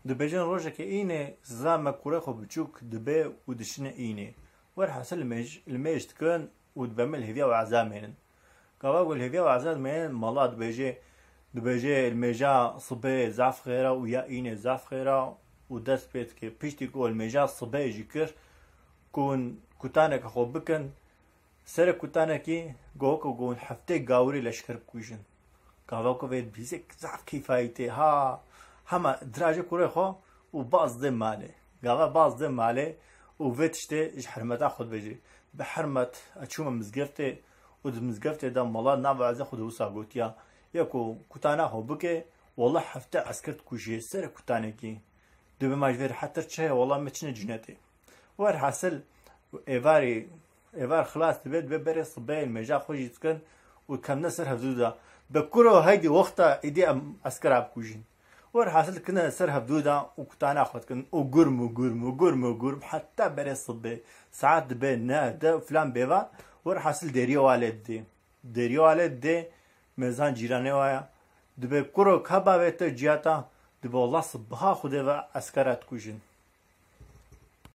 دبیجن روزه که اینه زمان کوره خو بچوک دبی و دشنه اینه ور حاصل الميج تكون ودبم الهدية وعزامين كوا قول الهدية وعزامين مالات دبيجي الميجا صبي زعف خيرا ويا إيني زعف خيرا ودس بيت كي بيشتي قول الميجا صبي جيكر كون كتانك خو بكن سر كتانكي جوك وجون حفتي قاوري لشكر بكوجن كوا كوفيد بيزك زعف كيفايتي هما دراجة كوري خو وباز دم مالي كوا باز دم مالي وفيتشتي إيش حرمت أخذ بيجي بحرمت أشوم مزقفتي ودمزقفتي ده مالله نابع عز أخذ وسا قوتيا ياكو كتانا هو بكي والله حفتة عسكرت كوجي سر كتانا كي دبي ماجفير حتى تشي والله متشنا جنتي وار حاصل إيفار خلاص تبيت ببري صبي المجا خوجي تكن وكم نسر هفدودا بكرو هيدي وقتا إيدي عسكر عب كوجين ور حاصل كنا سر هبدودا وكتانا أخذ كن وقرم حتى بري صبي ساعات دبي نا ده فلان بيبا ور حاصل ديريو والد دي مزان جيراني وايا دبي كرو كبا بيت جياتا دبي والله صبها خده و عسكرات كوجين